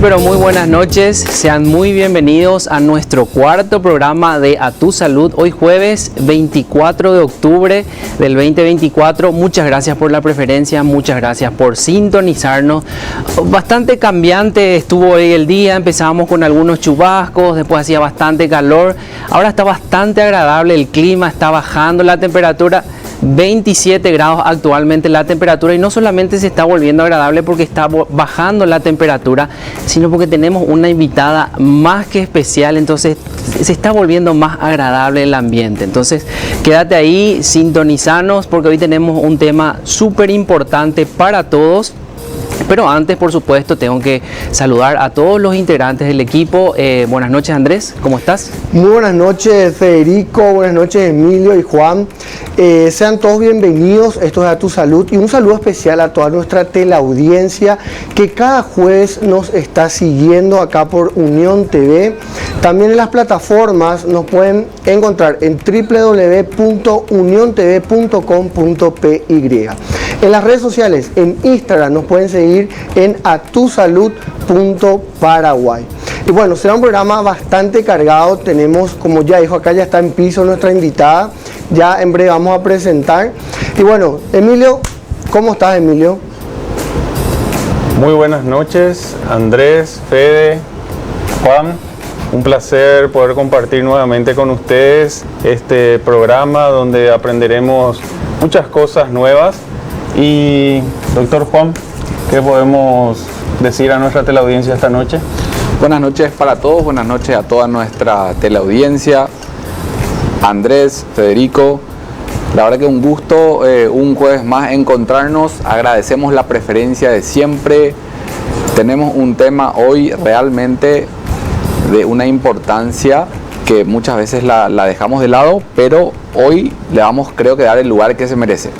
pero muy buenas noches. Sean muy bienvenidos a nuestro cuarto programa de A Tu Salud. Hoy jueves 24 de octubre del 2024. Muchas gracias por la preferencia, muchas gracias por sintonizarnos. Bastante cambiante estuvo hoy el día. Empezamos con algunos chubascos, después hacía bastante calor. Ahora está bastante agradable el clima, está bajando la temperatura. 27 grados actualmente la temperatura, y no solamente se está volviendo agradable porque está bajando la temperatura, sino porque tenemos una invitada más que especial, entonces se está volviendo más agradable el ambiente. Entonces quédate ahí, sintonizanos, porque hoy tenemos un tema súper importante para todos. Pero antes, por supuesto, tengo que saludar a todos los integrantes del equipo. Buenas noches, Andrés, ¿cómo estás? Muy buenas noches, Federico, buenas noches, Emilio y Juan. Sean todos bienvenidos, esto es A Tu Salud, y un saludo especial a toda nuestra teleaudiencia que cada jueves nos está siguiendo acá por Unión TV. También en las plataformas nos pueden encontrar en www.uniontv.com.py. En las redes sociales, en Instagram, nos pueden seguir en atusalud.paraguay. Y bueno, será un programa bastante cargado. Tenemos, como ya dijo acá, ya está en piso nuestra invitada. Ya en breve vamos a presentar. Y bueno, Emilio, ¿cómo estás, Emilio? Muy buenas noches, Andrés, Fede, Juan. Un placer poder compartir nuevamente con ustedes este programa donde aprenderemos muchas cosas nuevas. Y, doctor Juan, ¿qué podemos decir a nuestra teleaudiencia esta noche? Buenas noches para todos, buenas noches a toda nuestra teleaudiencia. Andrés, Federico, la verdad que un gusto un jueves más encontrarnos. Agradecemos la preferencia de siempre. Tenemos un tema hoy realmente de una importancia que muchas veces la dejamos de lado, pero hoy le vamos, creo que, dar el lugar que se merece.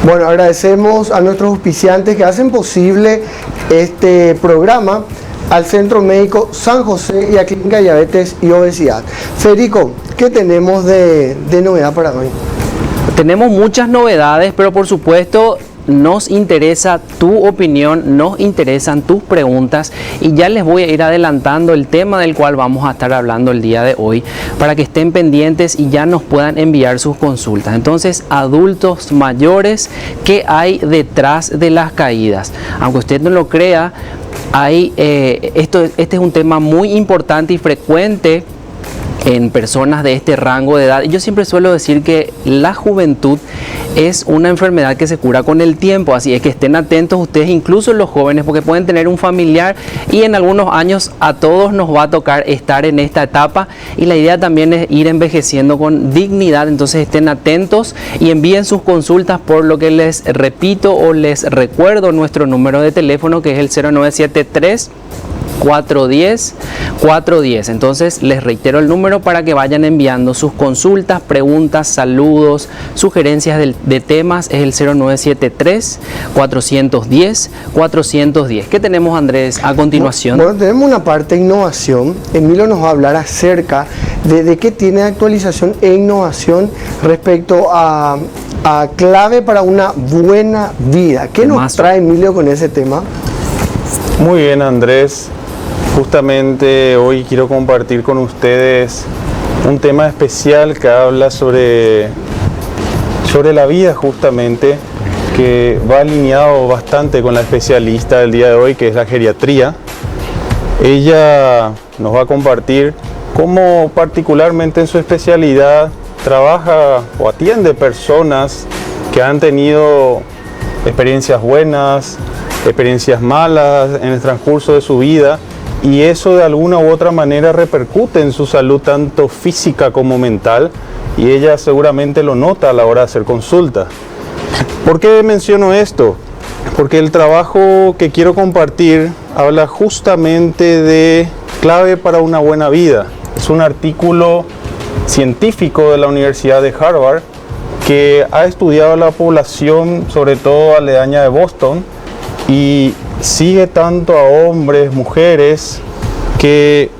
Bueno, agradecemos a nuestros auspiciantes que hacen posible este programa, al Centro Médico San José y a Clínica Diabetes y Obesidad. Federico, ¿qué tenemos de novedad para hoy? Tenemos muchas novedades, pero por supuesto nos interesa tu opinión, nos interesan tus preguntas, y ya les voy a ir adelantando el tema del cual vamos a estar hablando el día de hoy para que estén pendientes y ya nos puedan enviar sus consultas. Entonces, adultos mayores, ¿qué hay detrás de las caídas? Aunque usted no lo crea, este es un tema muy importante y frecuente en personas de este rango de edad. Yo siempre suelo decir que la juventud es una enfermedad que se cura con el tiempo, así es que estén atentos ustedes, incluso los jóvenes, porque pueden tener un familiar y en algunos años a todos nos va a tocar estar en esta etapa, y la idea también es ir envejeciendo con dignidad. Entonces estén atentos y envíen sus consultas, por lo que les repito o les recuerdo nuestro número de teléfono, que es el 0973 410. Entonces les reitero el número para que vayan enviando sus consultas, preguntas, saludos, sugerencias de temas. Es el 0973 410. ¿Qué tenemos, Andrés, a continuación? Bueno, tenemos una parte de innovación. Emilio nos va a hablar acerca de qué tiene actualización e innovación respecto a clave para una buena vida. ¿Qué nos trae Emilio con ese tema? Muy bien, Andrés. Justamente hoy quiero compartir con ustedes un tema especial que habla sobre la vida, justamente, que va alineado bastante con la especialista del día de hoy, que es la geriatría. Ella nos va a compartir cómo particularmente en su especialidad trabaja o atiende personas que han tenido experiencias buenas, experiencias malas en el transcurso de su vida, y eso de alguna u otra manera repercute en su salud tanto física como mental, y ella seguramente lo nota a la hora de hacer consulta. ¿Por qué menciono esto? Porque el trabajo que quiero compartir habla justamente de clave para una buena vida. Es un artículo científico de la Universidad de Harvard que ha estudiado a la población, sobre todo aledaña de Boston, y sigue tanto a hombres, mujeres, que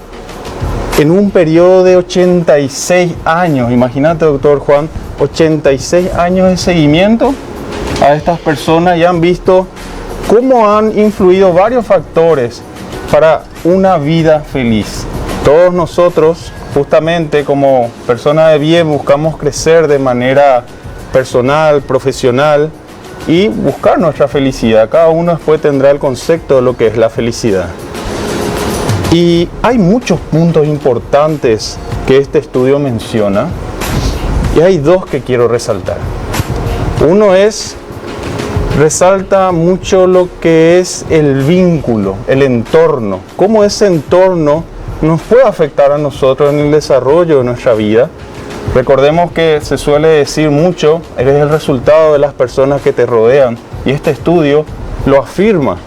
en un periodo de 86 años, imagínate, doctor Juan, 86 años de seguimiento a estas personas, ya han visto cómo han influido varios factores para una vida feliz. Todos nosotros, justamente como personas de bien, buscamos crecer de manera personal, profesional y buscar nuestra felicidad. Cada uno después tendrá el concepto de lo que es la felicidad. Y hay muchos puntos importantes que este estudio menciona y hay dos que quiero resaltar. Uno resalta mucho lo que es el vínculo, el entorno, cómo ese entorno nos puede afectar a nosotros en el desarrollo de nuestra vida. Recordemos que se suele decir mucho, eres el resultado de las personas que te rodean, y este estudio lo afirma.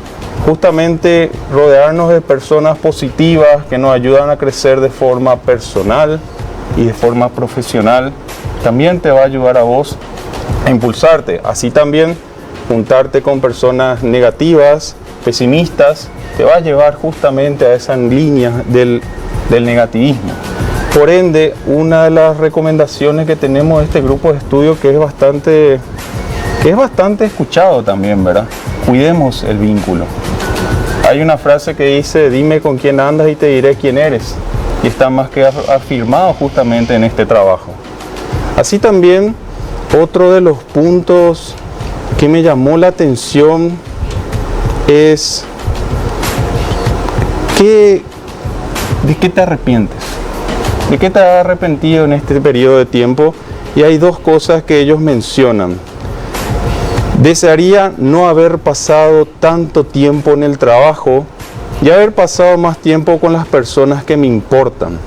Justamente rodearnos de personas positivas que nos ayudan a crecer de forma personal y de forma profesional también te va a ayudar a vos a impulsarte. Así también juntarte con personas negativas, pesimistas, te va a llevar justamente a esas líneas del negativismo. Por ende, una de las recomendaciones que tenemos de este grupo de estudio que es bastante escuchado también, ¿verdad? Cuidemos el vínculo. Hay una frase que dice, dime con quién andas y te diré quién eres. Y está más que afirmado justamente en este trabajo. Así también, otro de los puntos que me llamó la atención es ¿de qué te arrepientes? ¿De qué te has arrepentido en este periodo de tiempo? Y hay dos cosas que ellos mencionan. Desearía no haber pasado tanto tiempo en el trabajo y haber pasado más tiempo con las personas que me importan.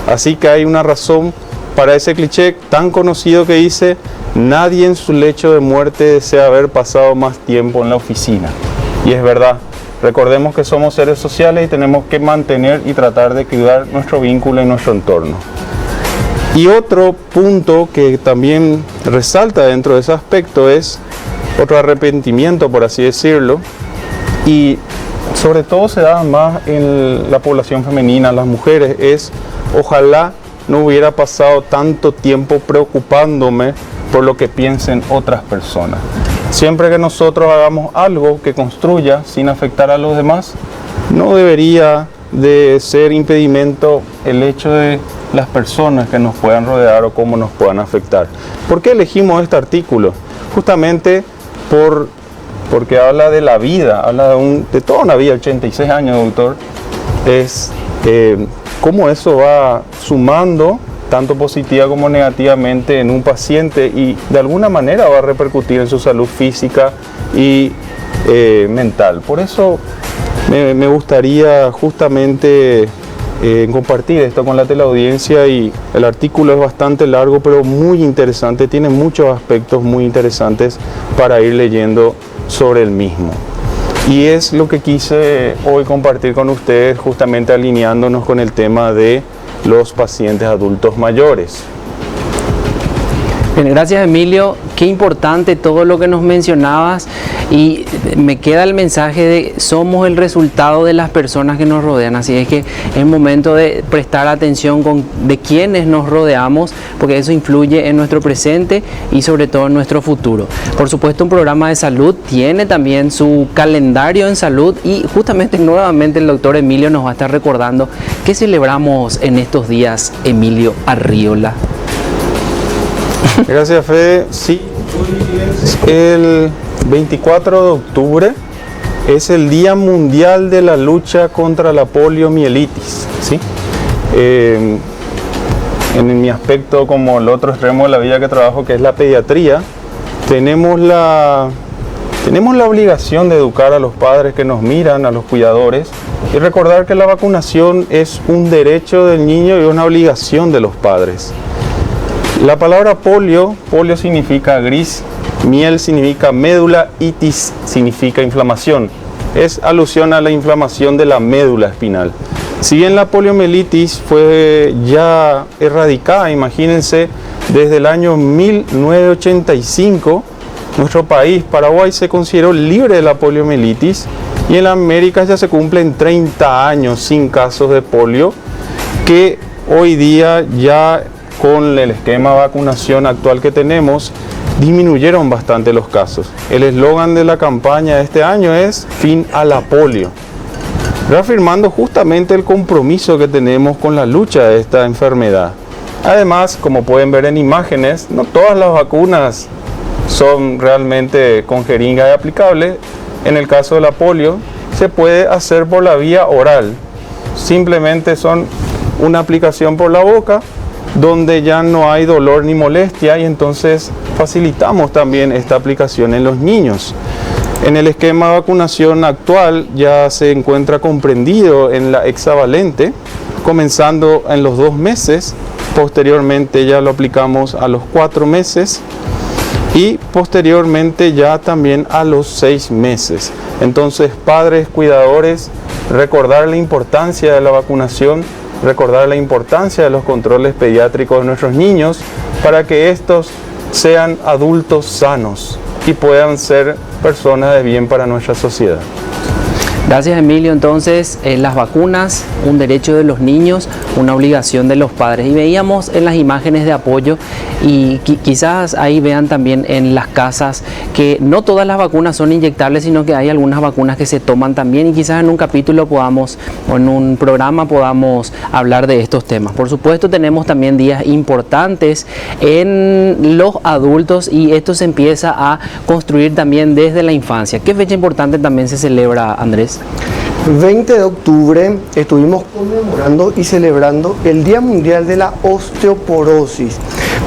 Así que hay una razón para ese cliché tan conocido que dice, nadie en su lecho de muerte desea haber pasado más tiempo en la oficina. Y es verdad, recordemos que somos seres sociales y tenemos que mantener y tratar de cuidar nuestro vínculo y nuestro entorno. Y otro punto que también resalta dentro de ese aspecto es otro arrepentimiento, por así decirlo, y sobre todo se da más en la población femenina, las mujeres, es ojalá no hubiera pasado tanto tiempo preocupándome por lo que piensen otras personas. Siempre que nosotros hagamos algo que construya sin afectar a los demás, no debería de ser impedimento el hecho de las personas que nos puedan rodear o cómo nos puedan afectar. ¿Por qué elegimos este artículo? Justamente porque habla de la vida, habla de toda una vida, 86 años, doctor, es cómo eso va sumando tanto positiva como negativamente en un paciente y de alguna manera va a repercutir en su salud física y mental. Por eso me gustaría justamente compartir esto con la teleaudiencia, y el artículo es bastante largo pero muy interesante, tiene muchos aspectos muy interesantes para ir leyendo sobre el mismo. Y es lo que quise hoy compartir con ustedes, justamente alineándonos con el tema de los pacientes adultos mayores. Bien, gracias Emilio, qué importante todo lo que nos mencionabas, y me queda el mensaje de somos el resultado de las personas que nos rodean, así es que es momento de prestar atención de quienes nos rodeamos, porque eso influye en nuestro presente y sobre todo en nuestro futuro. Por supuesto, un programa de salud tiene también su calendario en salud, y justamente nuevamente el doctor Emilio nos va a estar recordando qué celebramos en estos días, Emilio Arriola. Gracias, Fede. Sí, el 24 de octubre es el Día Mundial de la Lucha contra la Poliomielitis, ¿sí? En mi aspecto, como el otro extremo de la vida que trabajo, que es la pediatría, tenemos la obligación de educar a los padres que nos miran, a los cuidadores, y recordar que la vacunación es un derecho del niño y una obligación de los padres. La palabra polio significa gris, miel significa médula, itis significa inflamación. Es alusión a la inflamación de la médula espinal. Si bien la poliomielitis fue ya erradicada, imagínense, desde el año 1985, nuestro país, Paraguay, se consideró libre de la poliomielitis, y en América ya se cumplen 30 años sin casos de polio, que hoy día ya con el esquema de vacunación actual que tenemos, disminuyeron bastante los casos. El eslogan de la campaña de este año es Fin a la polio, reafirmando justamente el compromiso que tenemos con la lucha de esta enfermedad. Además, como pueden ver en imágenes, no todas las vacunas son realmente con jeringa aplicable. En el caso de la polio, se puede hacer por la vía oral. Simplemente son una aplicación por la boca, donde ya no hay dolor ni molestia, y entonces facilitamos también esta aplicación en los niños. En el esquema de vacunación actual ya se encuentra comprendido en la hexavalente, comenzando en los 2 meses, posteriormente ya lo aplicamos a los 4 meses y posteriormente ya también a los 6 meses. Entonces, padres, cuidadores, recordar la importancia de la vacunación, recordar la importancia de los controles pediátricos de nuestros niños para que estos sean adultos sanos y puedan ser personas de bien para nuestra sociedad. Gracias, Emilio. Entonces, las vacunas, un derecho de los niños, una obligación de los padres. Y veíamos en las imágenes de apoyo, y quizás ahí vean también en las casas que no todas las vacunas son inyectables, sino que hay algunas vacunas que se toman también, y quizás en un capítulo podamos, o en un programa podamos hablar de estos temas. Por supuesto, tenemos también días importantes en los adultos, y esto se empieza a construir también desde la infancia. ¿Qué fecha importante también se celebra, Andrés? 20 de octubre estuvimos conmemorando y celebrando el Día Mundial de la Osteoporosis.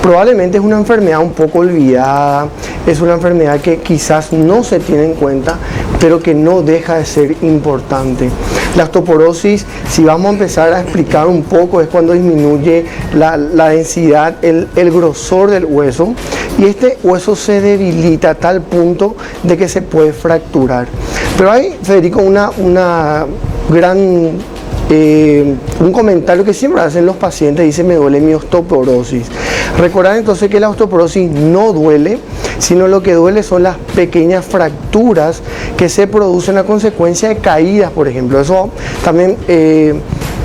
Probablemente es una enfermedad un poco olvidada, es una enfermedad que quizás no se tiene en cuenta, pero que no deja de ser importante. La osteoporosis, si vamos a empezar a explicar un poco, es cuando disminuye la densidad, el grosor del hueso, y este hueso se debilita a tal punto de que se puede fracturar. Pero hay, Federico, un comentario que siempre hacen los pacientes: dice, me duele mi osteoporosis. Recordar entonces que la osteoporosis no duele, sino lo que duele son las pequeñas fracturas que se producen a consecuencia de caídas, por ejemplo. Eso también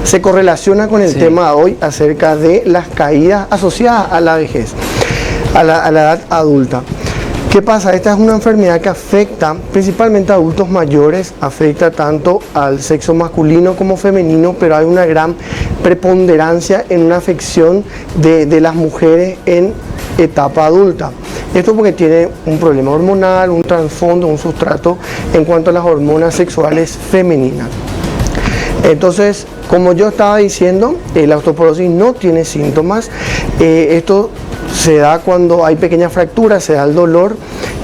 se correlaciona con el tema de hoy acerca de las caídas asociadas a la vejez, a la edad adulta. ¿Qué pasa? Esta es una enfermedad que afecta principalmente a adultos mayores, afecta tanto al sexo masculino como femenino, pero hay una gran preponderancia en una afección de las mujeres en etapa adulta. Esto porque tiene un problema hormonal, un trasfondo, un sustrato en cuanto a las hormonas sexuales femeninas. Entonces, como yo estaba diciendo, la osteoporosis no tiene síntomas. Esto se da cuando hay pequeñas fracturas, se da el dolor.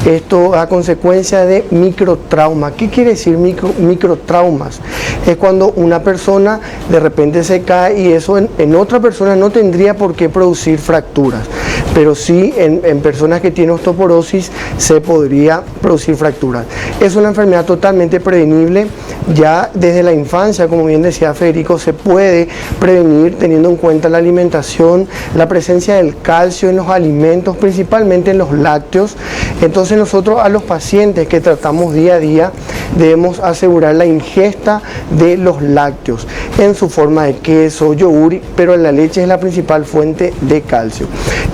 Esto a consecuencia de microtrauma. ¿Qué quiere decir microtraumas? Es cuando una persona de repente se cae, y eso en otra persona no tendría por qué producir fracturas, pero sí en personas que tienen osteoporosis se podría producir fracturas. Es una enfermedad totalmente prevenible. Ya desde la infancia, como bien decía Federico, se puede prevenir teniendo en cuenta la alimentación, la presencia del calcio en los alimentos, principalmente en los lácteos. Entonces nosotros a los pacientes que tratamos día a día debemos asegurar la ingesta de los lácteos en su forma de queso, yogur, pero la leche es la principal fuente de calcio.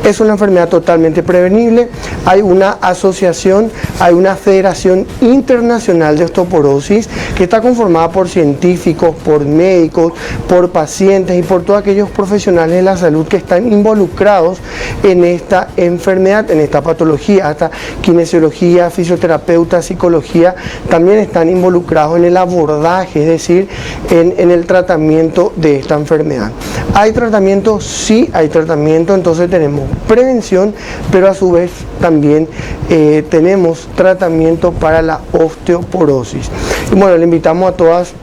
Es una enfermedad totalmente prevenible. Hay una asociación, hay una Federación Internacional de Osteoporosis que está conformada por científicos, por médicos, por pacientes y por todos aquellos profesionales de la salud que están involucrados en esta enfermedad, en esta patología. Hasta kinesiología, fisioterapeuta, psicología también están involucrados en el abordaje, es decir, en el tratamiento de esta enfermedad. ¿Hay tratamiento? Sí, hay tratamiento. Entonces tenemos prevención, pero a su vez también tenemos tratamiento para la osteoporosis. Y bueno, le invitamos a todas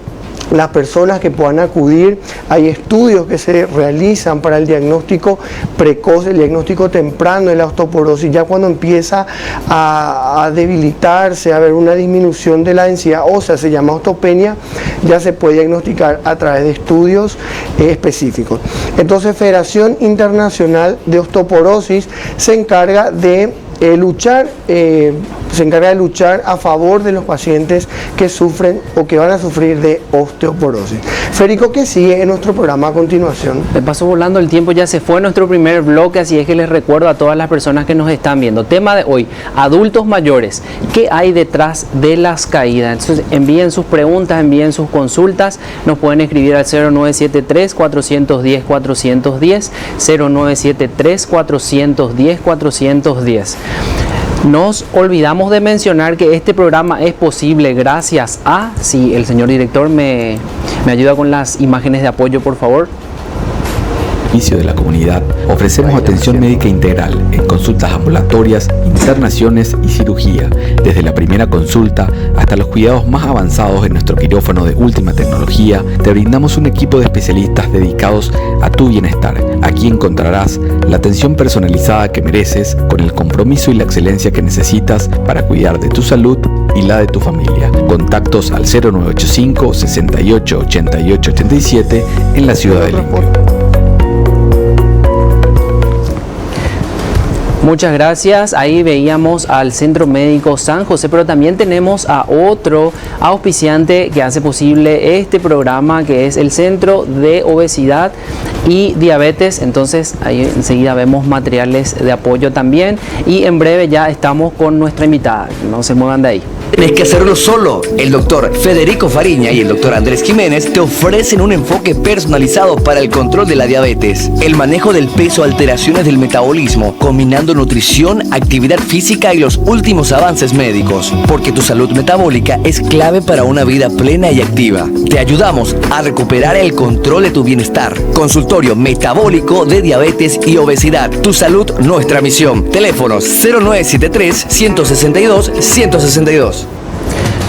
las personas que puedan acudir. Hay estudios que se realizan para el diagnóstico precoz, el diagnóstico temprano de la osteoporosis. Ya cuando empieza a debilitarse, a haber una disminución de la densidad ósea, se llama osteopenia, ya se puede diagnosticar a través de estudios específicos. Entonces, Federación Internacional de Osteoporosis se encarga de luchar se encarga de luchar a favor de los pacientes que sufren o que van a sufrir de osteoporosis. Federico, ¿qué sigue en nuestro programa a continuación? Me pasó volando el tiempo, ya se fue nuestro primer bloque, así es que les recuerdo a todas las personas que nos están viendo. Tema de hoy, adultos mayores, ¿qué hay detrás de las caídas? Entonces envíen sus preguntas, envíen sus consultas, nos pueden escribir al 0973-410-410, 0973-410-410. Nos olvidamos de mencionar que este programa es posible gracias a, si el señor director me ayuda con las imágenes de apoyo, por favor. De la comunidad, ofrecemos atención médica integral en consultas ambulatorias, internaciones y cirugía, desde la primera consulta hasta los cuidados más avanzados en nuestro quirófano de última tecnología. Te brindamos un equipo de especialistas dedicados a tu bienestar. Aquí encontrarás la atención personalizada que mereces, con el compromiso y la excelencia que necesitas para cuidar de tu salud y la de tu familia. Contactos al 0985 68 88 87 en la ciudad de Limpio. Muchas gracias. Ahí veíamos al Centro Médico San José, pero también tenemos a otro auspiciante que hace posible este programa, que es el Centro de Obesidad y Diabetes. Entonces ahí enseguida vemos materiales de apoyo también, y en breve ya estamos con nuestra invitada. No se muevan de ahí. Tienes que hacerlo solo. El doctor Federico Fariña y el doctor Andrés Jiménez te ofrecen un enfoque personalizado para el control de la diabetes, el manejo del peso, alteraciones del metabolismo, combinando nutrición, actividad física y los últimos avances médicos, porque tu salud metabólica es clave para una vida plena y activa. Te ayudamos a recuperar el control de tu bienestar. Consultorio metabólico de diabetes y obesidad. Tu salud, nuestra misión. Teléfonos 0973 162 162.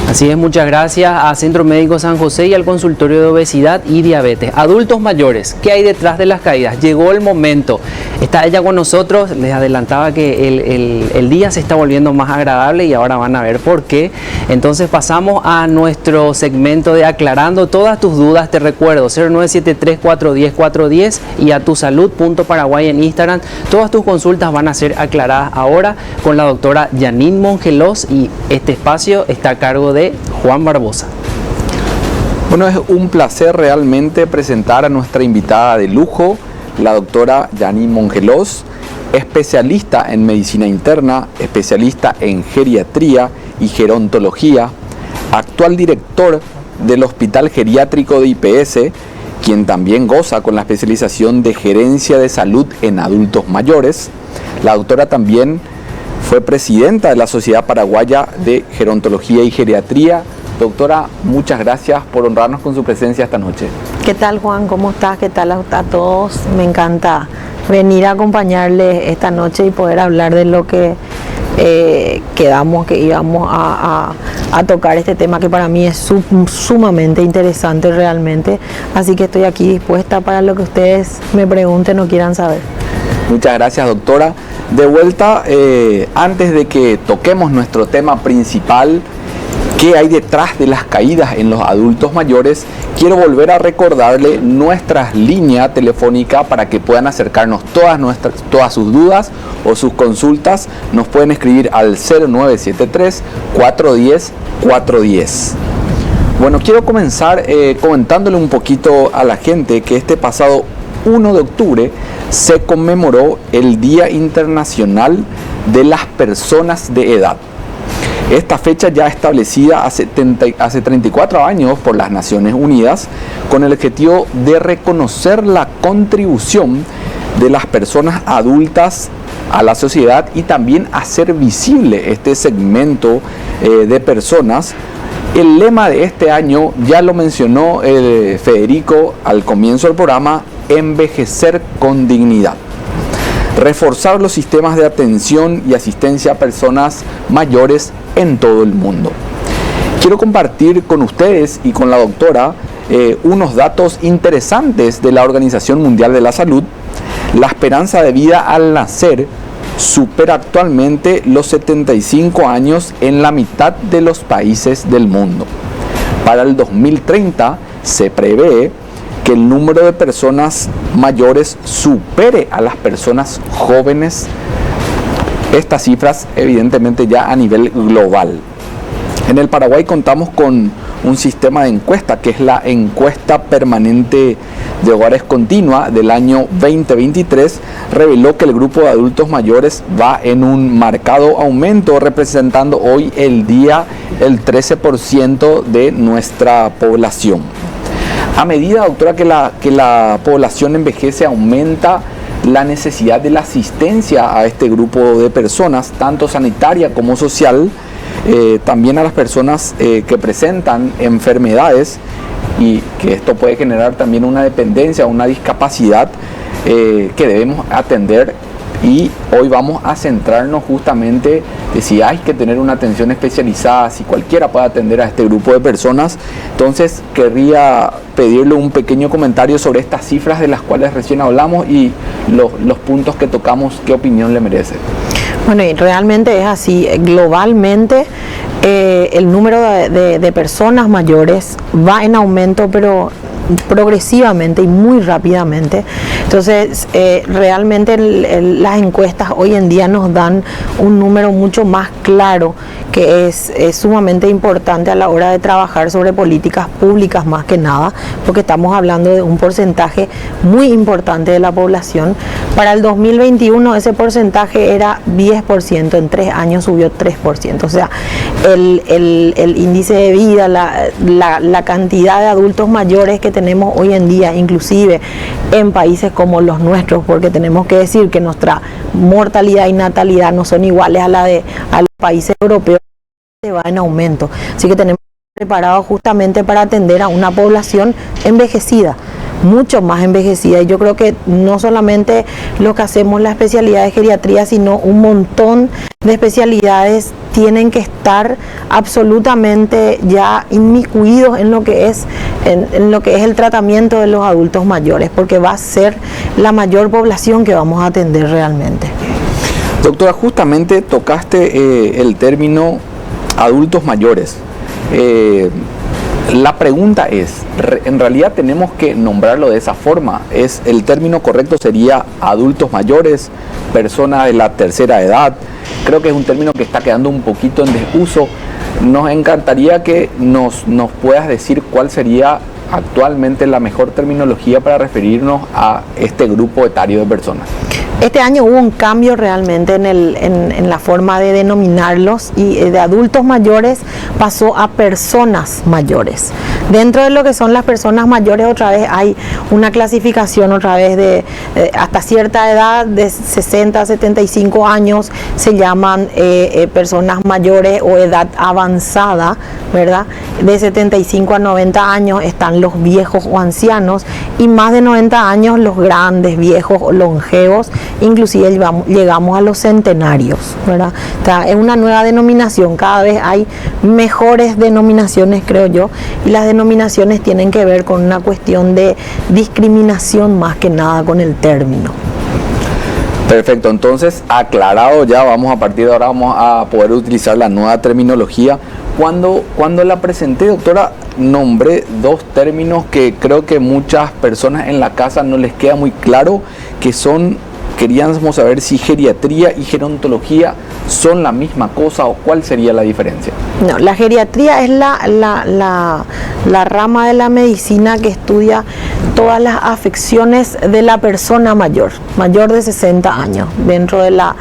Así es, muchas gracias a Centro Médico San José y al Consultorio de Obesidad y Diabetes. Adultos mayores, ¿qué hay detrás de las caídas? Llegó el momento. Está ella con nosotros. Les adelantaba que el día se está volviendo más agradable y ahora van a ver por qué. Entonces pasamos a nuestro segmento de aclarando todas tus dudas. Te recuerdo, 0973-410-410 y a tusalud.paraguay en Instagram. Todas tus consultas van a ser aclaradas ahora con la doctora Janine Mongelos, y este espacio está a cargo de Juan Barbosa. Bueno, es un placer realmente presentar a nuestra invitada de lujo, la doctora Janine Mongelos, especialista en medicina interna, especialista en geriatría y gerontología, actual director del Hospital Geriátrico de IPS, quien también goza con la especialización de gerencia de salud en adultos mayores. La doctora también fue presidenta de la Sociedad Paraguaya de Gerontología y Geriatría. Doctora, muchas gracias por honrarnos con su presencia esta noche. ¿Qué tal, Juan? ¿Cómo estás? ¿Qué tal a todos? Me encanta venir a acompañarles esta noche y poder hablar de lo que quedamos que íbamos a tocar, este tema que para mí es sumamente interesante realmente. Así que estoy aquí dispuesta para lo que ustedes me pregunten o quieran saber. Muchas gracias, doctora. De vuelta, antes de que toquemos nuestro tema principal, ¿qué hay detrás de las caídas en los adultos mayores?, quiero volver a recordarle nuestra línea telefónica para que puedan acercarnos todas sus dudas o sus consultas. Nos pueden escribir al 0973-410-410. Bueno, quiero comenzar comentándole un poquito a la gente que este pasado 1 de octubre se conmemoró el Día Internacional de las Personas de Edad. Esta fecha ya establecida hace 34 años por las Naciones Unidas, con el objetivo de reconocer la contribución de las personas adultas a la sociedad y también hacer visible este segmento de personas. El lema de este año ya lo mencionó Federico al comienzo del programa: envejecer con dignidad. Reforzar los sistemas de atención y asistencia a personas mayores en todo el mundo. Quiero compartir con ustedes y con la doctora unos datos interesantes de la Organización Mundial de la Salud. La esperanza de vida al nacer supera actualmente los 75 años en la mitad de los países del mundo. Para el 2030 se prevé que el número de personas mayores supere a las personas jóvenes estas cifras evidentemente ya a nivel global. En el Paraguay contamos con un sistema de encuesta, que es la encuesta permanente de hogares continua del año 2023, reveló que el grupo de adultos mayores va en un marcado aumento, representando hoy el 13% de nuestra población. A medida, doctora, que la población envejece, aumenta la necesidad de la asistencia a este grupo de personas, tanto sanitaria como social, también a las personas que presentan enfermedades, y que esto puede generar también una dependencia, una discapacidad que debemos atender. Y hoy vamos a centrarnos justamente de si hay que tener una atención especializada, si cualquiera puede atender a este grupo de personas. Entonces querría pedirle un pequeño comentario sobre estas cifras de las cuales recién hablamos y los puntos que tocamos, ¿qué opinión le merece? Bueno, y realmente es así. Globalmente el número de personas mayores va en aumento, pero progresivamente y muy rápidamente. Entonces realmente las encuestas hoy en día nos dan un número mucho más claro, que es sumamente importante a la hora de trabajar sobre políticas públicas, más que nada, porque estamos hablando de un porcentaje muy importante de la población. Para el 2021 ese porcentaje era 10%, en 3 años subió 3%. O sea, el índice de vida, la cantidad de adultos mayores que tenemos hoy en día, inclusive en países como los nuestros, porque tenemos que decir que nuestra mortalidad y natalidad no son iguales a los países europeos, se va en aumento. Así que tenemos que estar preparados justamente para atender a una población envejecida, mucho más envejecida. Y yo creo que no solamente lo que hacemos la especialidad de geriatría, sino un montón de especialidades tienen que estar absolutamente ya inmiscuidos en lo que es el tratamiento de los adultos mayores, porque va a ser la mayor población que vamos a atender realmente. Doctora, justamente tocaste el término adultos mayores. La pregunta es, ¿en realidad tenemos que nombrarlo de esa forma? ¿El término correcto sería adultos mayores, personas de la tercera edad? Creo que es un término que está quedando un poquito en desuso. Nos encantaría que nos puedas decir cuál sería actualmente la mejor terminología para referirnos a este grupo etario de personas. Este año hubo un cambio realmente en la forma de denominarlos, y de adultos mayores pasó a personas mayores. Dentro de lo que son las personas mayores, otra vez hay una clasificación otra vez de hasta cierta edad, de 60 a 75 años, se llaman personas mayores o edad avanzada, ¿verdad? De 75 a 90 años están los viejos o ancianos, y más de 90 años los grandes, viejos o longevos. Inclusive llegamos a los centenarios, ¿verdad? O sea, es una nueva denominación, cada vez hay mejores denominaciones, creo yo, y las denominaciones tienen que ver con una cuestión de discriminación más que nada con el término. Perfecto, entonces aclarado ya, a partir de ahora vamos a poder utilizar la nueva terminología. Cuando la presenté, doctora, nombré dos términos que creo que muchas personas en la casa no les queda muy claro, que son, queríamos saber si geriatría y gerontología son la misma cosa o cuál sería la diferencia. No, la geriatría es la rama de la medicina que estudia todas las afecciones de la persona mayor de 60 años dentro de la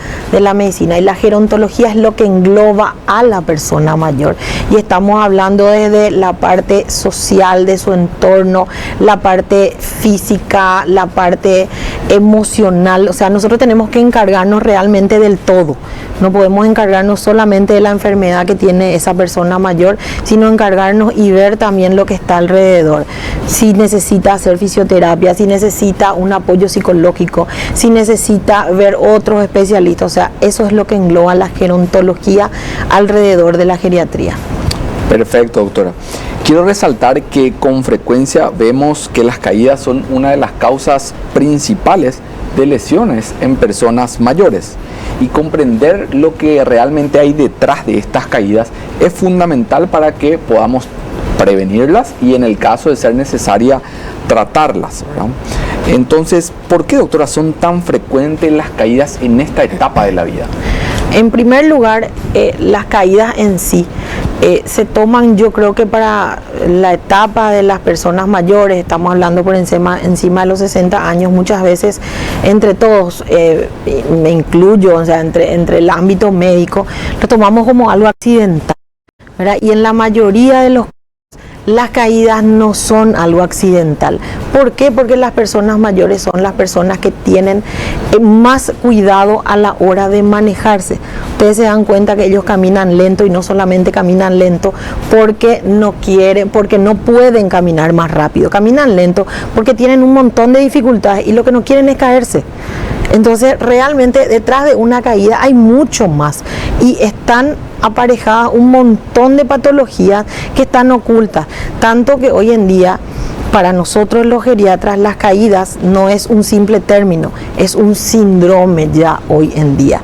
medicina, y la gerontología es lo que engloba a la persona mayor, y estamos hablando desde la parte social de su entorno, la parte física, la parte emocional. O sea, nosotros tenemos que encargarnos realmente del todo. No podemos encargarnos solamente de la enfermedad que tiene esa persona mayor, sino encargarnos y ver también lo que está alrededor. Si necesita hacer fisioterapia, si necesita un apoyo psicológico, si necesita ver otros especialistas. O sea, eso es lo que engloba la gerontología alrededor de la geriatría. Perfecto, doctora. Quiero resaltar que con frecuencia vemos que las caídas son una de las causas principales de lesiones en personas mayores, y comprender lo que realmente hay detrás de estas caídas es fundamental para que podamos prevenirlas y, en el caso de ser necesaria, tratarlas, ¿verdad? Entonces, ¿por qué, doctora, son tan frecuentes las caídas en esta etapa de la vida? En primer lugar, las caídas en sí se toman, yo creo que para la etapa de las personas mayores, estamos hablando por encima de los 60 años, muchas veces entre todos, me incluyo, o sea, entre el ámbito médico, lo tomamos como algo accidental, ¿verdad? Y en la mayoría de los las caídas no son algo accidental. ¿Por qué? Porque las personas mayores son las personas que tienen más cuidado a la hora de manejarse. Ustedes se dan cuenta que ellos caminan lento, y no solamente caminan lento porque no quieren, porque no pueden caminar más rápido. Caminan lento porque tienen un montón de dificultades y lo que no quieren es caerse. Entonces, realmente detrás de una caída hay mucho más y están aparejadas un montón de patologías que están ocultas, tanto que hoy en día para nosotros los geriatras las caídas no es un simple término, es un síndrome ya hoy en día.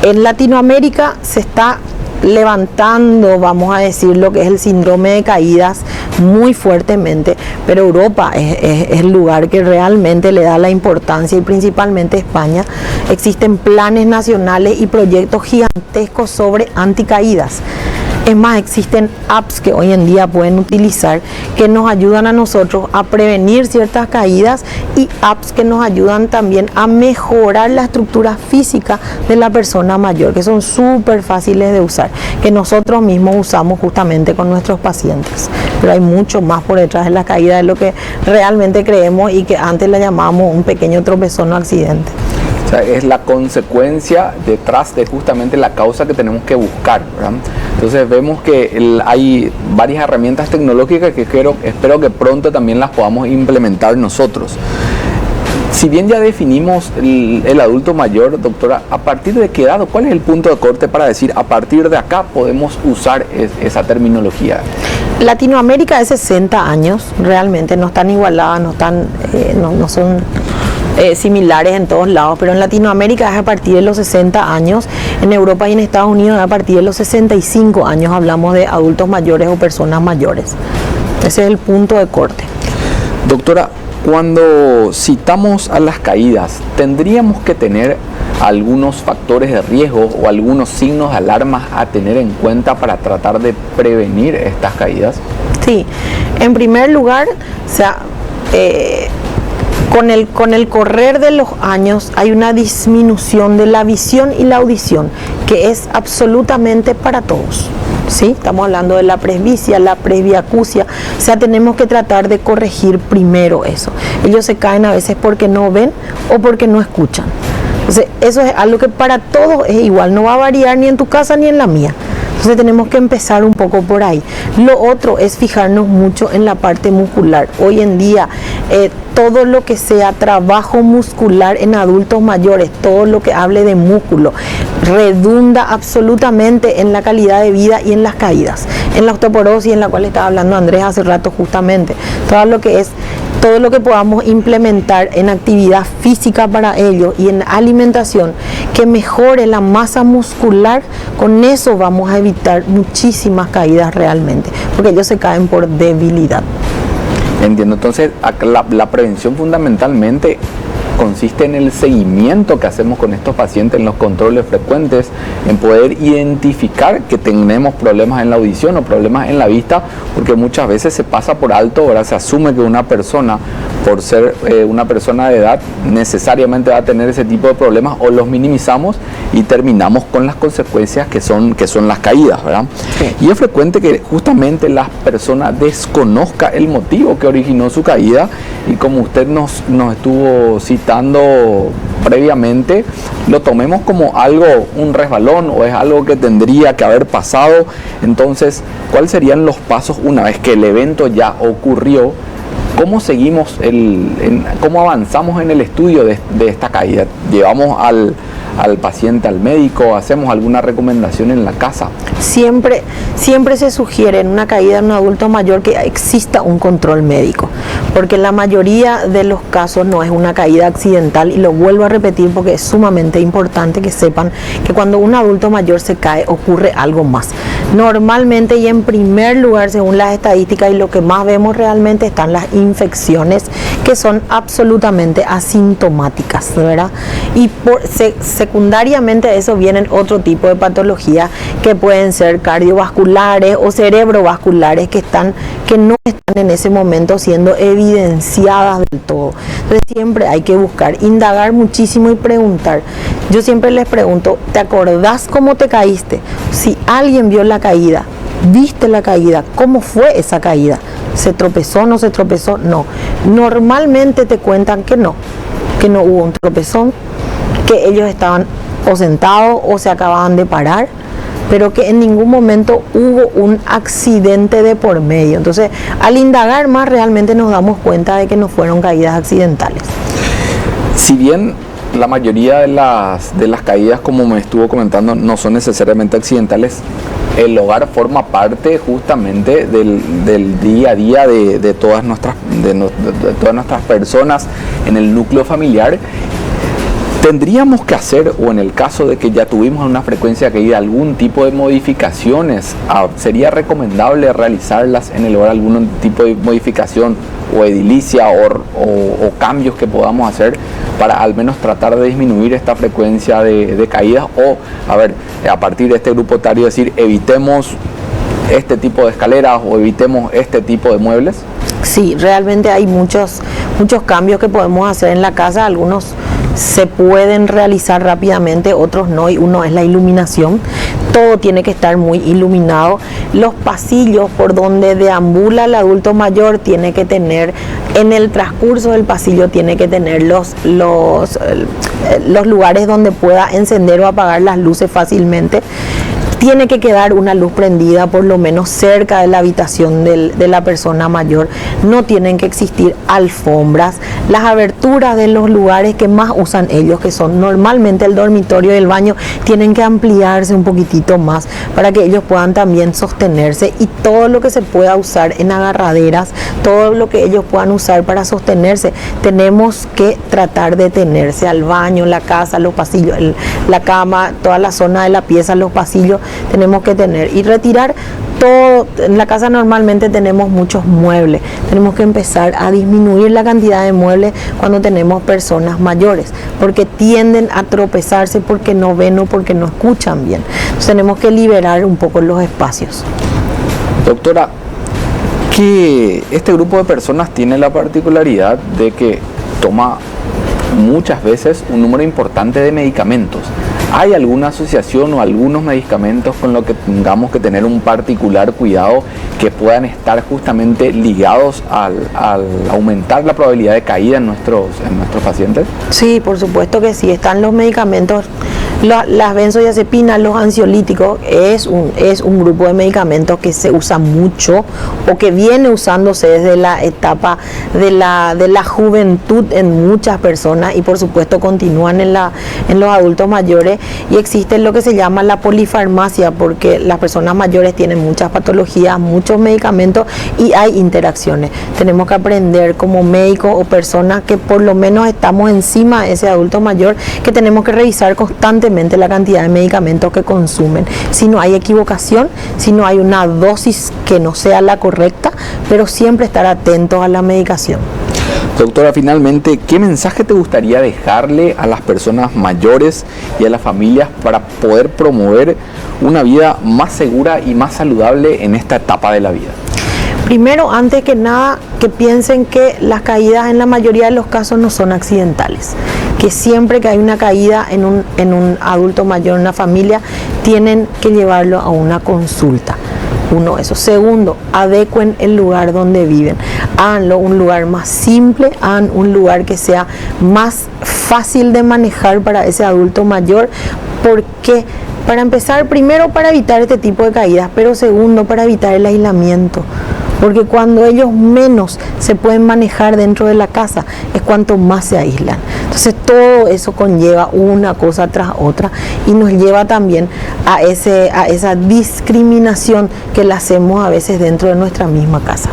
En Latinoamérica se está levantando, vamos a decir, lo que es el síndrome de caídas muy fuertemente, pero Europa es el lugar que realmente le da la importancia, y principalmente España. Existen planes nacionales y proyectos gigantescos sobre anticaídas. Es más, existen apps que hoy en día pueden utilizar que nos ayudan a nosotros a prevenir ciertas caídas, y apps que nos ayudan también a mejorar la estructura física de la persona mayor, que son súper fáciles de usar, que nosotros mismos usamos justamente con nuestros pacientes. Pero hay mucho más por detrás de la caída de lo que realmente creemos y que antes le llamábamos un pequeño tropezón o accidente. O sea, es la consecuencia detrás de justamente la causa que tenemos que buscar, ¿verdad? Entonces vemos que hay varias herramientas tecnológicas que espero que pronto también las podamos implementar nosotros. Si bien ya definimos el adulto mayor, doctora, ¿a partir de qué edad? ¿Cuál es el punto de corte para decir a partir de acá podemos usar esa terminología? Latinoamérica es 60 años, realmente no están igualadas, no son similares en todos lados, pero en Latinoamérica es a partir de los 60 años, en Europa y en Estados Unidos es a partir de los 65 años, hablamos de adultos mayores o personas mayores. Ese es el punto de corte. Doctora, cuando citamos a las caídas, ¿tendríamos que tener algunos factores de riesgo o algunos signos de alarma a tener en cuenta para tratar de prevenir estas caídas? Sí, en primer lugar, o sea, con el correr de los años hay una disminución de la visión y la audición que es absolutamente para todos. ¿Sí? Estamos hablando de la presbicia, la presbiacusia, o sea, tenemos que tratar de corregir primero eso. Ellos se caen a veces porque no ven o porque no escuchan. Entonces, eso es algo que para todos es igual, no va a variar ni en tu casa ni en la mía. Entonces tenemos que empezar un poco por ahí. Lo otro es fijarnos mucho en la parte muscular. Hoy en día todo lo que sea trabajo muscular en adultos mayores, todo lo que hable de músculo, redunda absolutamente en la calidad de vida y en las caídas. En la osteoporosis, en la cual estaba hablando Andrés hace rato justamente, todo lo que podamos implementar en actividad física para ellos y en alimentación que mejore la masa muscular, con eso vamos a evitar muchísimas caídas realmente, porque ellos se caen por debilidad. Entiendo, entonces la prevención fundamentalmente consiste en el seguimiento que hacemos con estos pacientes, en los controles frecuentes, en poder identificar que tenemos problemas en la audición o problemas en la vista, porque muchas veces se pasa por alto, ¿verdad? Se asume que una persona, por ser una persona de edad, necesariamente va a tener ese tipo de problemas, o los minimizamos y terminamos con las consecuencias que son las caídas, ¿verdad? Sí. Y es frecuente que justamente la persona desconozca el motivo que originó su caída, y como usted nos estuvo citando previamente, lo tomemos como algo, un resbalón, o es algo que tendría que haber pasado. Entonces, ¿cuáles serían los pasos una vez que el evento ya ocurrió? ¿Cómo seguimos, cómo avanzamos en el estudio de esta caída? ¿Llevamos al paciente al médico? ¿Hacemos alguna recomendación en la casa? Siempre se sugiere en una caída en un adulto mayor que exista un control médico, porque en la mayoría de los casos no es una caída accidental, y lo vuelvo a repetir porque es sumamente importante que sepan que cuando un adulto mayor se cae ocurre algo más. Normalmente, y en primer lugar, según las estadísticas y lo que más vemos realmente, están las infecciones, que son absolutamente asintomáticas, ¿verdad? Y se secundariamente a eso vienen otro tipo de patologías que pueden ser cardiovasculares o cerebrovasculares que no están en ese momento siendo evidenciadas del todo. Entonces siempre hay que buscar, indagar muchísimo y preguntar. Yo siempre les pregunto, ¿te acordás cómo te caíste? Si alguien vio la caída, ¿viste la caída? ¿Cómo fue esa caída? ¿Se tropezó, no se tropezó? No. Normalmente te cuentan que no hubo un tropezón, que ellos estaban o sentados o se acababan de parar, pero que en ningún momento hubo un accidente de por medio. Entonces, al indagar más, realmente nos damos cuenta de que no fueron caídas accidentales. Si bien la mayoría de las caídas, como me estuvo comentando, no son necesariamente accidentales, el hogar forma parte justamente del día a día de todas nuestras personas en el núcleo familiar. Tendríamos que hacer, o en el caso de que ya tuvimos una frecuencia de caída, algún tipo de modificaciones. ¿Sería recomendable realizarlas en el hogar, algún tipo de modificación o edilicia o cambios que podamos hacer para al menos tratar de disminuir esta frecuencia de caídas? O, a partir de este grupo etario, decir, evitemos este tipo de escaleras o evitemos este tipo de muebles. Sí, realmente hay muchos cambios que podemos hacer en la casa. Algunos se pueden realizar rápidamente, otros no, y uno es la iluminación. Todo tiene que estar muy iluminado. Los pasillos por donde deambula el adulto mayor tiene que tener, en el transcurso del pasillo tiene que tener los lugares donde pueda encender o apagar las luces fácilmente. Tiene que quedar una luz prendida por lo menos cerca de la habitación de la persona mayor. No tienen que existir alfombras. Las aberturas de los lugares que más usan ellos, que son normalmente el dormitorio y el baño, tienen que ampliarse un poquitito más para que ellos puedan también sostenerse, y todo lo que se pueda usar en agarraderas, todo lo que ellos puedan usar para sostenerse, tenemos que tratar de tenerse al baño, la casa, los pasillos, la cama, toda la zona de la pieza, los pasillos, tenemos que tener y retirar todo. En la casa normalmente tenemos muchos muebles, tenemos que empezar a disminuir la cantidad de muebles cuando tenemos personas mayores, porque tienden a tropezarse porque no ven o porque no escuchan bien. Entonces tenemos que liberar un poco los espacios. Doctora, que este grupo de personas tiene la particularidad de que toma muchas veces un número importante de medicamentos. ¿Hay alguna asociación o algunos medicamentos con los que tengamos que tener un particular cuidado que puedan estar justamente ligados al aumentar la probabilidad de caída en nuestros pacientes? Sí, por supuesto que sí. Están los medicamentos, las benzodiazepinas, los ansiolíticos, es un grupo de medicamentos que se usa mucho o que viene usándose desde la etapa de la juventud en muchas personas, y por supuesto continúan en los adultos mayores. Y existe lo que se llama la polifarmacia, porque las personas mayores tienen muchas patologías, muchos medicamentos, y hay interacciones. Tenemos que aprender como médicos o personas que por lo menos estamos encima de ese adulto mayor, que tenemos que revisar constantemente la cantidad de medicamentos que consumen. Si no hay equivocación, si no hay una dosis que no sea la correcta, pero siempre estar atentos a la medicación. Doctora, finalmente, ¿qué mensaje te gustaría dejarle a las personas mayores y a las familias para poder promover una vida más segura y más saludable en esta etapa de la vida? Primero, antes que nada, que piensen que las caídas en la mayoría de los casos no son accidentales, que siempre que hay una caída en un adulto mayor, en una familia, tienen que llevarlo a una consulta. Uno, eso. Segundo, adecuen el lugar donde viven. Háganlo un lugar más simple, hagan un lugar que sea más fácil de manejar para ese adulto mayor, porque para empezar, primero para evitar este tipo de caídas, pero segundo para evitar el aislamiento. Porque cuando ellos menos se pueden manejar dentro de la casa es cuanto más se aíslan. Entonces todo eso conlleva una cosa tras otra y nos lleva también a esa discriminación que la hacemos a veces dentro de nuestra misma casa.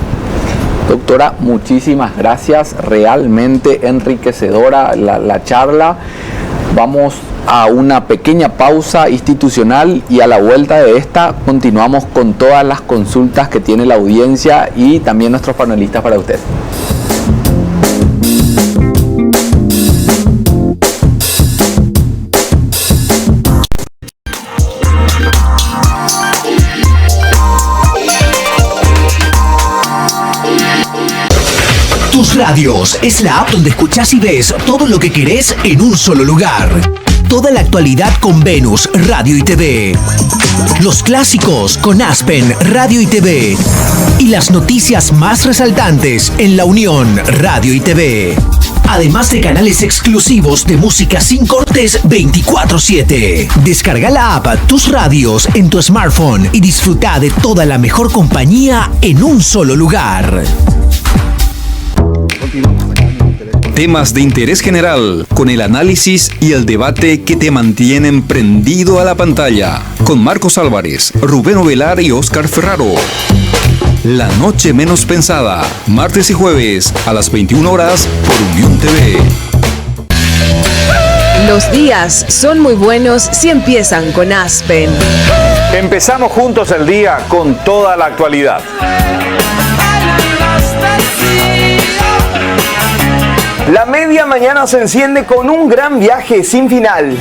Doctora, muchísimas gracias, realmente enriquecedora la charla. Vamos a una pequeña pausa institucional y a la vuelta de esta continuamos con todas las consultas que tiene la audiencia y también nuestros panelistas para usted. Radios es la app donde escuchás y ves todo lo que querés en un solo lugar. Toda la actualidad con Venus, Radio y TV. Los clásicos con Aspen, Radio y TV. Y las noticias más resaltantes en La Unión, Radio y TV. Además de canales exclusivos de música sin cortes 24/7. Descarga la app Tus Radios en tu smartphone y disfruta de toda la mejor compañía en un solo lugar. Temas de interés general, con el análisis y el debate que te mantienen prendido a la pantalla. Con Marcos Álvarez, Rubén Ovelar y Óscar Ferraro. La noche menos pensada, martes y jueves a las 21 horas por Unión TV. Los días son muy buenos si empiezan con Aspen. Empezamos juntos el día con toda la actualidad. La media mañana se enciende con un gran viaje sin final.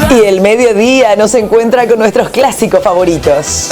Y el mediodía nos encuentra con nuestros clásicos favoritos.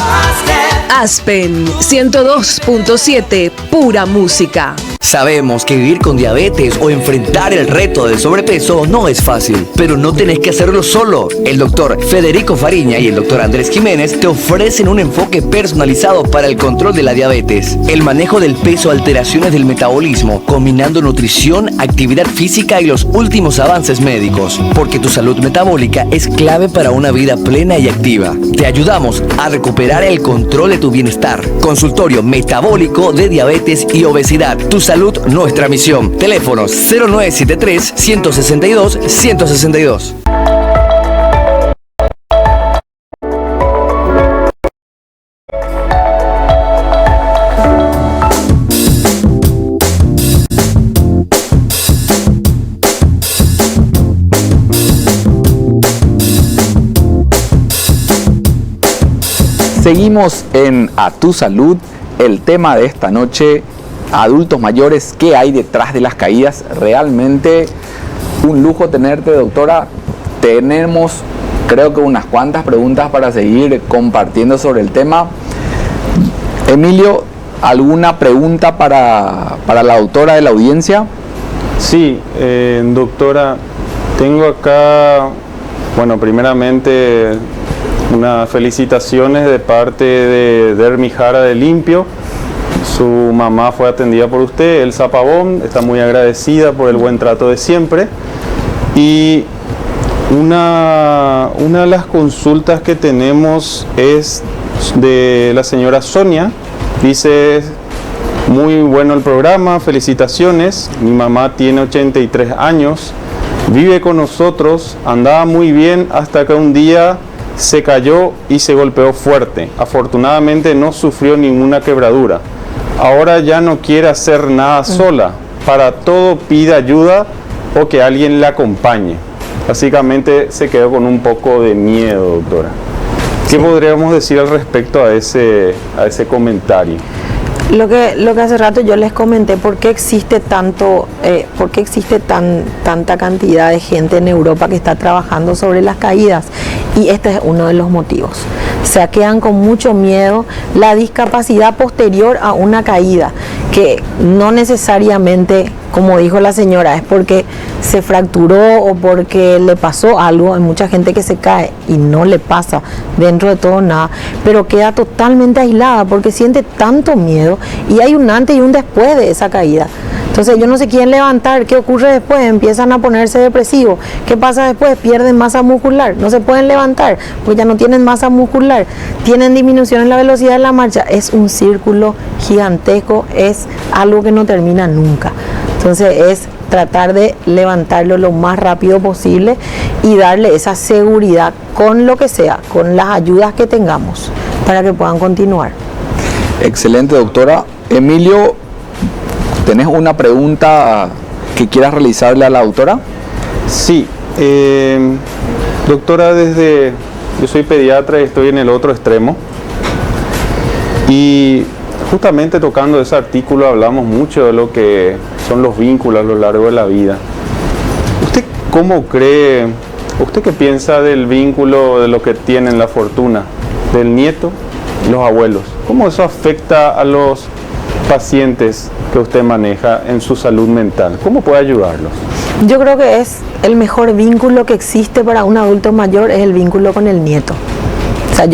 Aspen 102.7, pura música. Sabemos que vivir con diabetes o enfrentar el reto del sobrepeso no es fácil, pero no tenés que hacerlo solo. El doctor Federico Fariña y el doctor Andrés Jiménez te ofrecen un enfoque personalizado para el control de la diabetes, el manejo del peso, alteraciones del metabolismo, combinando nutrición, actividad física y los últimos avances médicos, porque tu salud metabólica es clave para una vida plena y activa. Te ayudamos a recuperar el control de tu bienestar. Consultorio metabólico de diabetes y obesidad. Tu salud, nuestra misión. Teléfonos 0973 162 162. Seguimos en A Tu Salud, el tema de esta noche, adultos mayores, ¿qué hay detrás de las caídas? Realmente un lujo tenerte, doctora. Tenemos, creo que unas cuantas preguntas para seguir compartiendo sobre el tema. Emilio, ¿alguna pregunta para la doctora de la audiencia? Sí, doctora, tengo acá, bueno, primeramente unas felicitaciones de parte de Dermi Jara de Limpio. Su mamá fue atendida por usted, Elsa Pavón, está muy agradecida por el buen trato de siempre. Y una de las consultas que tenemos es de la señora Sonia. Dice: muy bueno el programa, felicitaciones. Mi mamá tiene 83 años, vive con nosotros, andaba muy bien hasta que un día se cayó y se golpeó fuerte. Afortunadamente no sufrió ninguna quebradura. Ahora ya no quiere hacer nada sola. Para todo pide ayuda o que alguien la acompañe. Básicamente se quedó con un poco de miedo, doctora. ¿Qué podríamos decir al respecto a ese comentario? Lo que hace rato yo les comenté, por qué existe tanta cantidad de gente en Europa que está trabajando sobre las caídas, y este es uno de los motivos. O sea, quedan con mucho miedo la discapacidad posterior a una caída, que no necesariamente, como dijo la señora, es porque se fracturó o porque le pasó algo. Hay mucha gente que se cae y no le pasa dentro de todo nada, pero queda totalmente aislada porque siente tanto miedo, y hay un antes y un después de esa caída. Entonces ellos no se quieren levantar. ¿Qué ocurre después? Empiezan a ponerse depresivos. ¿Qué pasa después? Pierden masa muscular, no se pueden levantar porque ya no tienen masa muscular, tienen disminución en la velocidad de la marcha. Es un círculo gigantesco, es algo que no termina nunca. Entonces es tratar de levantarlo lo más rápido posible y darle esa seguridad con lo que sea, con las ayudas que tengamos, para que puedan continuar. Excelente, doctora. Emilio, ¿tenés una pregunta que quieras realizarle a la doctora? Sí, doctora, yo soy pediatra y estoy en el otro extremo, y justamente tocando ese artículo hablamos mucho de lo que son los vínculos a lo largo de la vida. ¿Usted cómo cree, usted qué piensa del vínculo de lo que tienen la fortuna, del nieto y los abuelos? ¿cómo eso afecta a los pacientes que usted maneja en su salud mental? ¿Cómo puede ayudarlos? Yo creo que es el mejor vínculo que existe para un adulto mayor, es el vínculo con el nieto. O sea,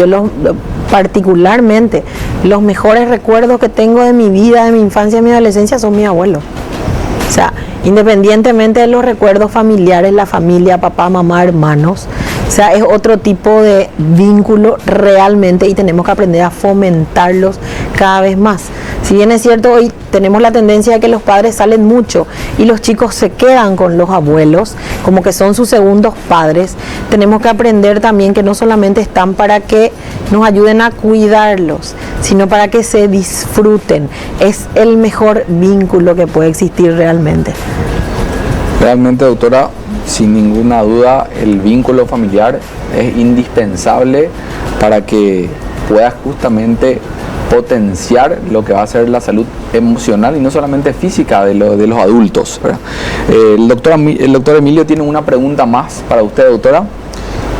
particularmente, los mejores recuerdos que tengo de mi vida, de mi infancia y mi adolescencia son mi abuelo. O sea, independientemente de los recuerdos familiares, la familia, papá, mamá, hermanos, o sea, es otro tipo de vínculo realmente y tenemos que aprender a fomentarlos cada vez más. Si bien es cierto, hoy tenemos la tendencia de que los padres salen mucho y los chicos se quedan con los abuelos, como que son sus segundos padres, tenemos que aprender también que no solamente están para que nos ayuden a cuidarlos, sino para que se disfruten. Es el mejor vínculo que puede existir realmente. Realmente, doctora, sin ninguna duda, el vínculo familiar es indispensable para que puedas justamente potenciar lo que va a ser la salud emocional y no solamente física de los adultos, ¿verdad? El doctor Emilio tiene una pregunta más para usted, doctora.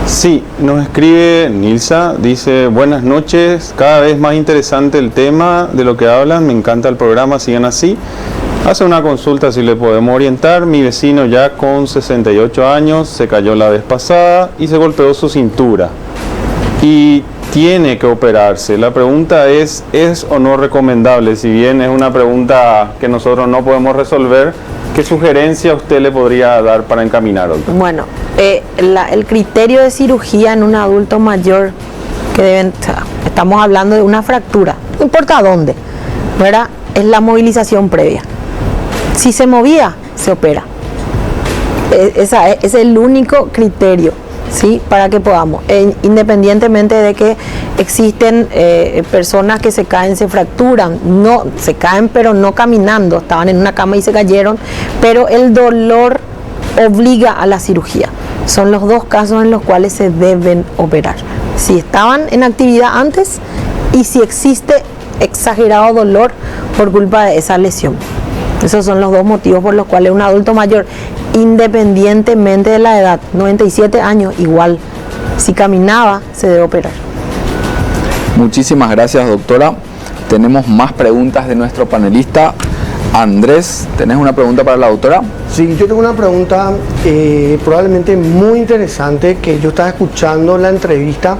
Sí, nos escribe Nilsa, dice: buenas noches, cada vez más interesante el tema de lo que hablan, me encanta el programa, sigan así. Hace una consulta si le podemos orientar. Mi vecino ya con 68 años se cayó la vez pasada y se golpeó su cintura y tiene que operarse. La pregunta ¿es o no recomendable? Si bien es una pregunta que nosotros no podemos resolver, ¿qué sugerencia usted le podría dar para encaminar, doctor? Bueno, el criterio de cirugía en un adulto mayor estamos hablando de una fractura, no importa dónde, ¿verdad? Es la movilización previa. Si se movía, se opera. Ese es el único criterio, ¿sí? Para que podamos, independientemente de que existen personas que se caen, se fracturan, no se caen pero no caminando, estaban en una cama y se cayeron, pero el dolor obliga a la cirugía. Son los dos casos en los cuales se deben operar. Si estaban en actividad antes y si existe exagerado dolor por culpa de esa lesión. Esos son los dos motivos por los cuales un adulto mayor, independientemente de la edad, 97 años, igual, si caminaba, se debe operar. Muchísimas gracias, doctora. Tenemos más preguntas de nuestro panelista. Andrés, ¿tenés una pregunta para la doctora? Sí, yo tengo una pregunta probablemente muy interesante, que yo estaba escuchando la entrevista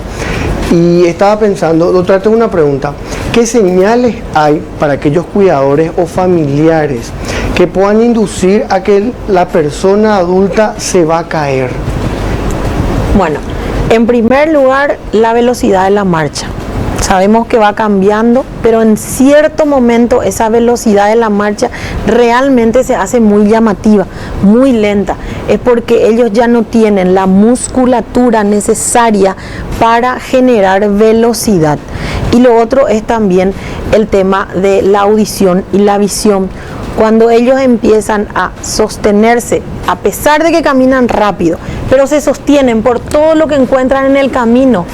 y estaba pensando, doctora, tengo una pregunta. ¿Qué señales hay para aquellos cuidadores o familiares que puedan inducir a que la persona adulta se va a caer? Bueno, en primer lugar, la velocidad de la marcha. Sabemos que va cambiando, pero en cierto momento esa velocidad de la marcha realmente se hace muy llamativa, muy lenta. Es porque ellos ya no tienen la musculatura necesaria para generar velocidad. Y lo otro es también el tema de la audición y la visión. Cuando ellos empiezan a sostenerse, a pesar de que caminan rápido, pero se sostienen por todo lo que encuentran en el camino,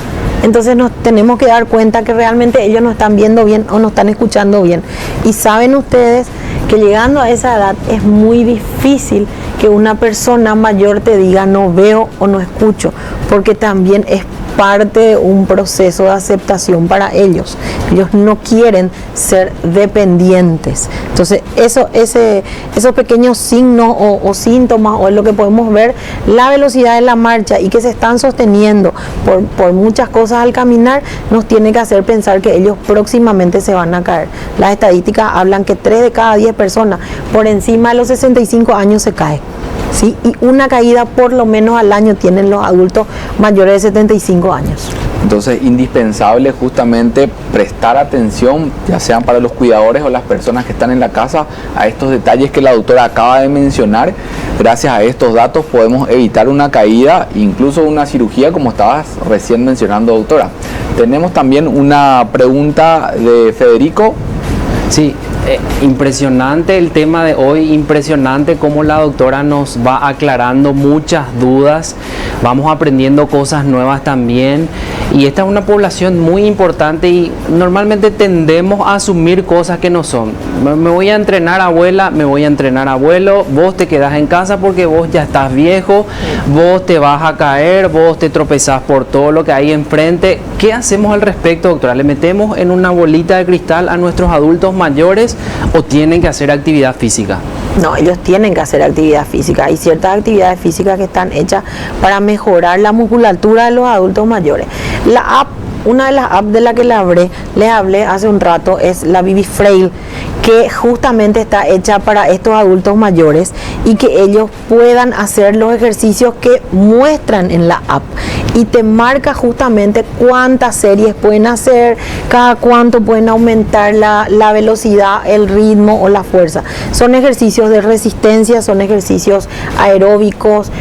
entonces nos tenemos que dar cuenta que realmente ellos no están viendo bien o no están escuchando bien. Y saben ustedes que llegando a esa edad es muy difícil que una persona mayor te diga no veo o no escucho, porque también es parte de un proceso de aceptación para ellos. Ellos no quieren ser dependientes. Entonces, esos pequeños signos o síntomas, o es lo que podemos ver, la velocidad de la marcha y que se están sosteniendo por muchas cosas al caminar, nos tiene que hacer pensar que ellos próximamente se van a caer. Las estadísticas hablan que 3 de cada 10 personas por encima de los 65 años se cae. ¿Sí? Y una caída por lo menos al año tienen los adultos mayores de 75 años. Entonces, indispensable justamente prestar atención, ya sean para los cuidadores o las personas que están en la casa, a estos detalles que la doctora acaba de mencionar. Gracias a estos datos podemos evitar una caída, incluso una cirugía, como estabas recién mencionando, doctora. Tenemos también una pregunta de Federico. Sí, impresionante el tema de hoy, impresionante cómo la doctora nos va aclarando muchas dudas, vamos aprendiendo cosas nuevas también Y esta es una población muy importante y normalmente tendemos a asumir cosas que no son. Me voy a entrenar abuela, me voy a entrenar abuelo, vos te quedás en casa porque vos ya estás viejo, vos te vas a caer, vos te tropezás por todo lo que hay enfrente. ¿Qué hacemos al respecto, doctora? ¿Le metemos en una bolita de cristal a nuestros adultos mayores o tienen que hacer actividad física? No, ellos tienen que hacer actividad física. Hay ciertas actividades físicas que están hechas para mejorar la musculatura de los adultos mayores. La app, una de las apps de la que les hablé hace un rato es la Baby Frail, que justamente está hecha para estos adultos mayores y que ellos puedan hacer los ejercicios que muestran en la app y te marca justamente cuántas series pueden hacer, cada cuánto pueden aumentar la velocidad, el ritmo o la fuerza. Son ejercicios de resistencia, son ejercicios aeróbicos,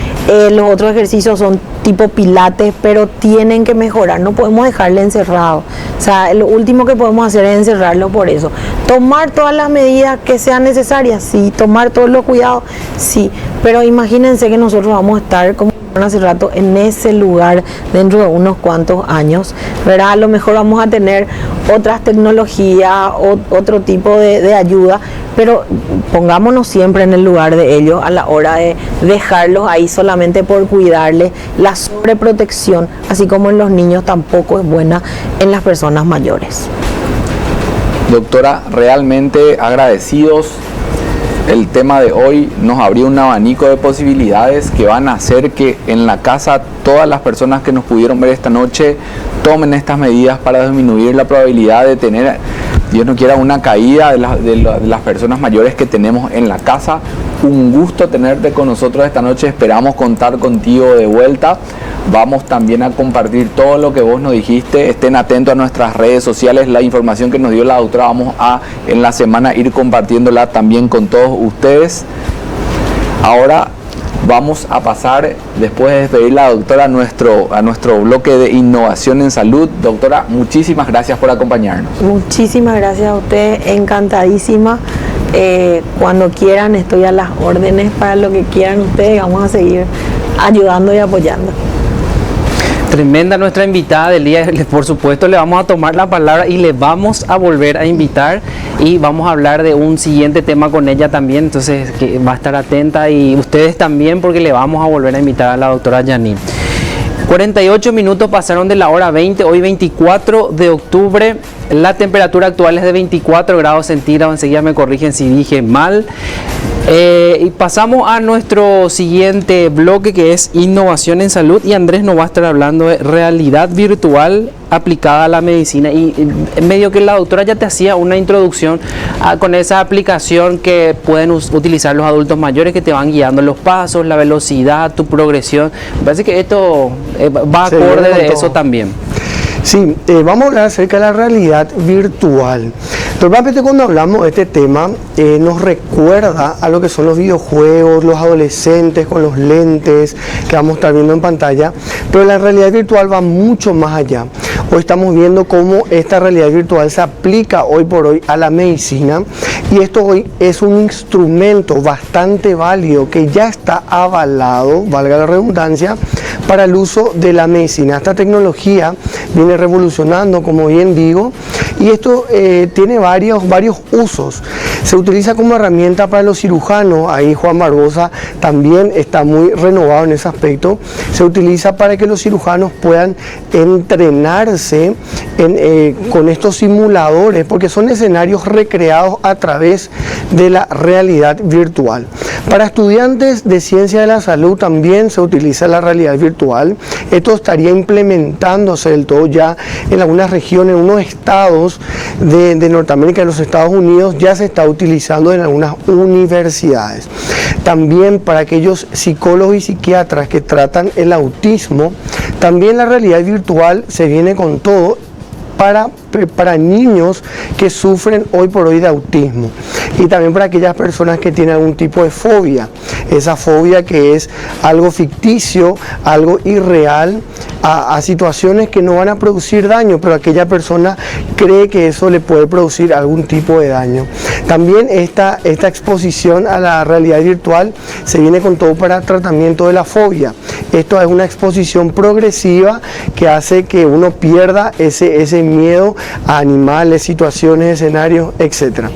los otros ejercicios son tipo pilates, pero tienen que mejorar, no podemos dejarle encerrado. O sea, lo último que podemos hacer es encerrarlo por eso. Tomar todas las medidas que sean necesarias, sí, tomar todos los cuidados, sí, pero imagínense que nosotros vamos a estar, como hace rato, en ese lugar dentro de unos cuantos años, ¿verdad? A lo mejor vamos a tener otras tecnologías, otro tipo de ayuda, pero pongámonos siempre en el lugar de ellos a la hora de dejarlos ahí solamente por cuidarles. La sobreprotección, así como en los niños, tampoco es buena en las personas mayores. Doctora, realmente agradecidos. El tema de hoy nos abrió un abanico de posibilidades que van a hacer que en la casa todas las personas que nos pudieron ver esta noche tomen estas medidas para disminuir la probabilidad de tener, Dios no quiera, una caída de las personas mayores que tenemos en la casa. Un gusto tenerte con nosotros esta noche, esperamos contar contigo de vuelta. Vamos también a compartir todo lo que vos nos dijiste. Estén atentos a nuestras redes sociales, la información que nos dio la doctora vamos a en la semana ir compartiéndola también con todos ustedes. Ahora vamos a pasar, después de despedir a la doctora, a nuestro bloque de innovación en salud. Doctora, muchísimas gracias por acompañarnos. Muchísimas gracias a ustedes, encantadísima. Cuando quieran estoy a las órdenes para lo que quieran ustedes. Vamos a seguir ayudando y apoyando. Tremenda nuestra invitada del día, por supuesto le vamos a tomar la palabra y le vamos a volver a invitar y vamos a hablar de un siguiente tema con ella también, entonces que va a estar atenta y ustedes también porque le vamos a volver a invitar a la doctora Janine. 48 minutos pasaron de la hora 20, hoy 24 de octubre, la temperatura actual es de 24 grados centígrados, enseguida me corrigen si dije mal. Y pasamos a nuestro siguiente bloque que es innovación en salud y Andrés nos va a estar hablando de realidad virtual aplicada a la medicina y medio que la doctora ya te hacía una introducción con esa aplicación que pueden utilizar los adultos mayores que te van guiando los pasos, la velocidad, tu progresión. Me parece que esto va acorde de eso también. Sí, vamos a hablar acerca de la realidad virtual. Normalmente cuando hablamos de este tema nos recuerda a lo que son los videojuegos, los adolescentes con los lentes que vamos a estar viendo en pantalla, pero la realidad virtual va mucho más allá. Hoy estamos viendo cómo esta realidad virtual se aplica hoy por hoy a la medicina y esto hoy es un instrumento bastante válido que ya está avalado, valga la redundancia, para el uso de la medicina. Esta tecnología viene revolucionando, como bien digo, y esto tiene varios usos. Se utiliza como herramienta para los cirujanos, ahí Juan Barbosa también está muy renovado en ese aspecto. Se utiliza para que los cirujanos puedan entrenarse con estos simuladores, porque son escenarios recreados a través de la realidad virtual. Para estudiantes de ciencia de la salud también se utiliza la realidad virtual. Esto estaría implementándose del todo ya en algunas regiones, en unos estados de Norteamérica, en los Estados Unidos, ya se está utilizando en algunas universidades. También para aquellos psicólogos y psiquiatras que tratan el autismo, también la realidad virtual se viene con todo para para niños que sufren hoy por hoy de autismo y también para aquellas personas que tienen algún tipo de fobia, esa fobia que es algo ficticio, algo irreal, a situaciones que no van a producir daño, pero aquella persona cree que eso le puede producir algún tipo de daño. También esta exposición a la realidad virtual se viene con todo para tratamiento de la fobia. Esto es una exposición progresiva que hace que uno pierda ese miedo a animales, situaciones, escenarios, etc.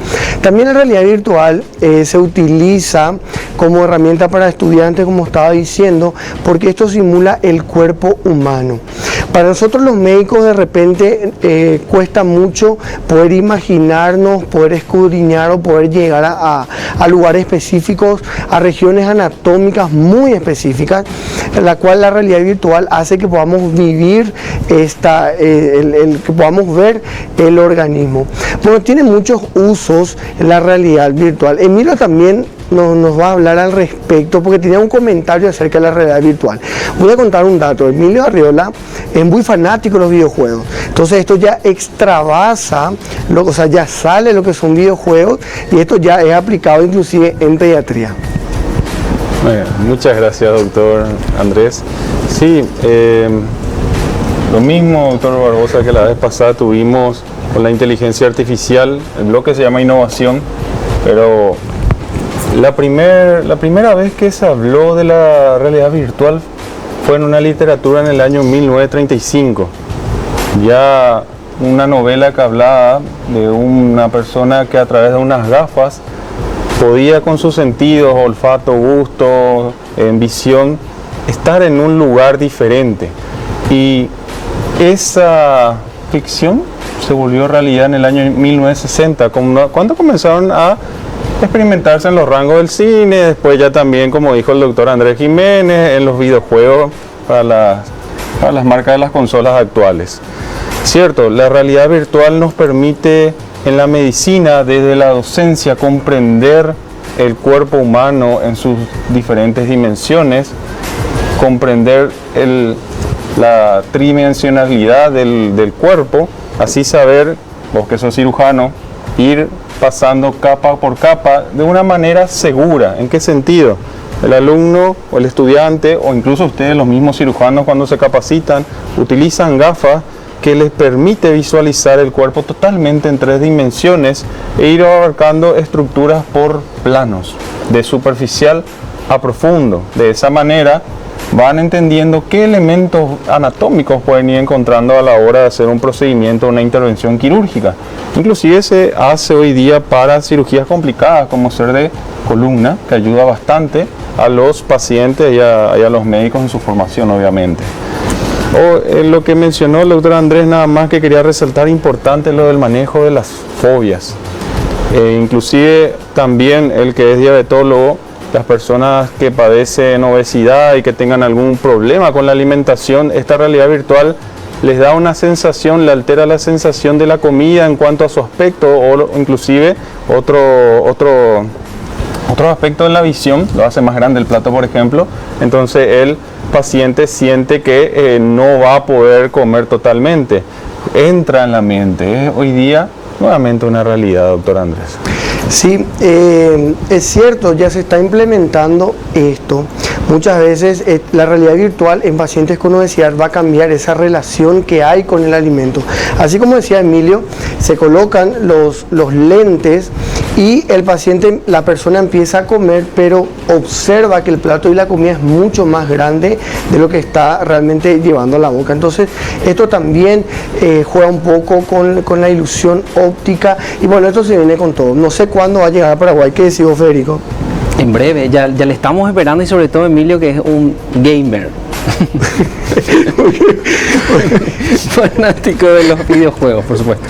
También la realidad virtual se utiliza como herramienta para estudiantes, como estaba diciendo, porque esto simula el cuerpo humano. Para nosotros los médicos de repente cuesta mucho poder imaginarnos, poder escudriñar o poder llegar a lugares específicos, a regiones anatómicas muy específicas, en la cual la realidad virtual hace que podamos vivir que podamos ver el organismo. Bueno, tiene muchos usos la realidad virtual. Emilio también nos va a hablar al respecto porque tenía un comentario acerca de la realidad virtual. Voy a contar un dato. Emilio Arriola es muy fanático de los videojuegos, entonces esto ya extravasa, ya sale lo que son videojuegos y esto ya es aplicado inclusive en pediatría. Muchas gracias, doctor Andrés. Sí, lo mismo, doctor Barbosa, que la vez pasada tuvimos con la inteligencia artificial. El bloque se llama innovación, pero la primera vez que se habló de la realidad virtual fue en una literatura en el año 1935. Ya una novela que hablaba de una persona que a través de unas gafas podía con sus sentidos, olfato, gusto, visión, estar en un lugar diferente. Y esa ficción se volvió realidad en el año 1960, cuando comenzaron a experimentarse en los rangos del cine, después ya también, como dijo el doctor Andrés Jiménez, en los videojuegos para las marcas de las consolas actuales. Cierto, la realidad virtual nos permite en la medicina, desde la docencia, comprender el cuerpo humano en sus diferentes dimensiones, comprender la tridimensionalidad del cuerpo, así saber, vos que sos cirujano, ir pasando capa por capa de una manera segura. ¿En qué sentido? El alumno o el estudiante, o incluso ustedes, los mismos cirujanos, cuando se capacitan, utilizan gafas que les permite visualizar el cuerpo totalmente en 3 dimensiones e ir abarcando estructuras por planos, de superficial a profundo. De esa manera van entendiendo qué elementos anatómicos pueden ir encontrando a la hora de hacer un procedimiento, una intervención quirúrgica. Inclusive se hace hoy día para cirugías complicadas como ser de columna, que ayuda bastante a los pacientes y a los médicos en su formación, obviamente. Lo que mencionó el doctor Andrés, nada más que quería resaltar, importante lo del manejo de las fobias. Inclusive también el que es diabetólogo, las personas que padecen obesidad y que tengan algún problema con la alimentación, esta realidad virtual les da una sensación, le altera la sensación de la comida en cuanto a su aspecto, o inclusive otro aspecto de la visión, lo hace más grande el plato, por ejemplo. Entonces el paciente siente que no va a poder comer totalmente, entra en la mente. Es hoy día nuevamente una realidad, doctor Andrés. Sí, es cierto, ya se está implementando esto. Muchas veces la realidad virtual en pacientes con obesidad va a cambiar esa relación que hay con el alimento. Así como decía Emilio, se colocan los lentes y el paciente, la persona empieza a comer, pero observa que el plato y la comida es mucho más grande de lo que está realmente llevando a la boca. Entonces, esto también juega un poco con la ilusión óptica y bueno, esto se viene con todo. No sé cuándo va a llegar a Paraguay. ¿Qué decís vos, Federico? En breve, ya le estamos esperando, y sobre todo Emilio, que es un gamer. Fanático de los videojuegos, por supuesto.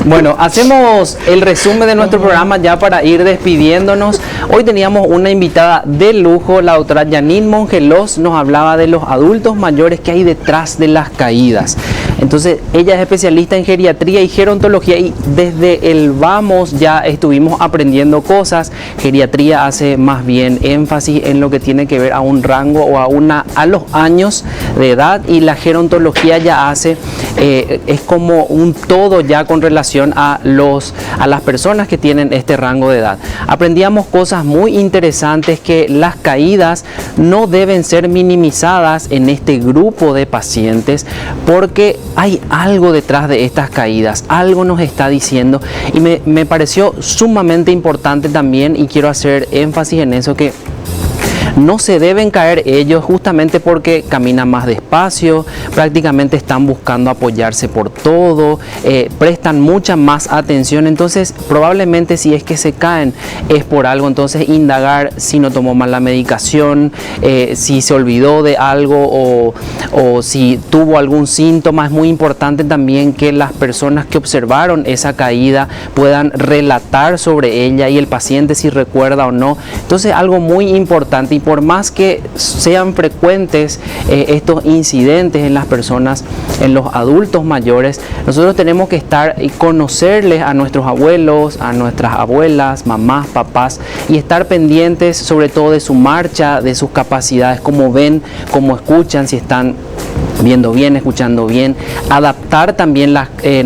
Bueno, hacemos el resumen de nuestro programa ya para ir despidiéndonos. Hoy teníamos una invitada de lujo, la doctora Janine Mongelos. Nos hablaba de los adultos mayores que hay detrás de las caídas. Entonces, ella es especialista en geriatría y gerontología, y desde el vamos ya estuvimos aprendiendo cosas. Geriatría hace más bien énfasis en lo que tiene que ver a un rango o a los años años de edad, y la gerontología ya hace, es como un todo ya con relación a las personas que tienen este rango de edad. Aprendíamos cosas muy interesantes, que las caídas no deben ser minimizadas en este grupo de pacientes, porque hay algo detrás de estas caídas, algo nos está diciendo, y me pareció sumamente importante también, y quiero hacer énfasis en eso, que no se deben caer ellos justamente porque caminan más despacio, prácticamente están buscando apoyarse por todo, prestan mucha más atención. Entonces probablemente si es que se caen es por algo. Entonces indagar si no tomó mal la medicación, si se olvidó de algo o si tuvo algún síntoma. Es muy importante también que las personas que observaron esa caída puedan relatar sobre ella, y el paciente si recuerda o no. Entonces algo muy importante, y por más que sean frecuentes estos incidentes en las personas, en los adultos mayores, nosotros tenemos que estar y conocerles a nuestros abuelos, a nuestras abuelas, mamás, papás, y estar pendientes sobre todo de su marcha, de sus capacidades, cómo ven, cómo escuchan, si están viendo bien, escuchando bien. Adaptar también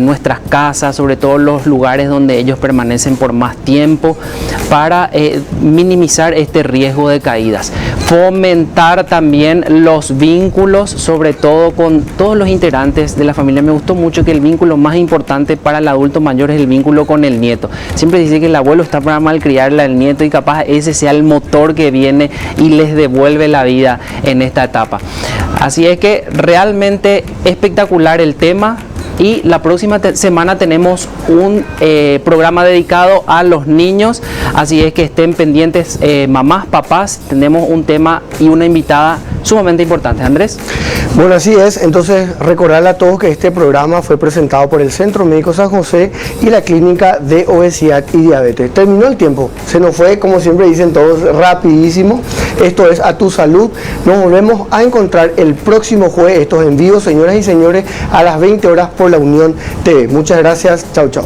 nuestras casas, sobre todo los lugares donde ellos permanecen por más tiempo, para minimizar este riesgo de caídas. Fomentar también los vínculos, sobre todo con todos los integrantes de la familia. Me gustó mucho que el vínculo más importante para el adulto mayor es el vínculo con el nieto. Siempre dice que el abuelo está para malcriarle al nieto, y capaz ese sea el motor que viene y les devuelve la vida en esta etapa. Así es que realmente espectacular el tema. Y la próxima semana tenemos un programa dedicado a los niños, así es que estén pendientes, mamás, papás. Tenemos un tema y una invitada sumamente importante. Andrés. Bueno, así es. Entonces, recordarle a todos que este programa fue presentado por el Centro Médico San José y la Clínica de Obesidad y Diabetes. Terminó el tiempo, se nos fue, como siempre dicen todos, rapidísimo. Esto es A Tu Salud. Nos volvemos a encontrar el próximo jueves. Estos envíos, señoras y señores, a las 20 horas por la Unión TV. Muchas gracias. Chau, chau.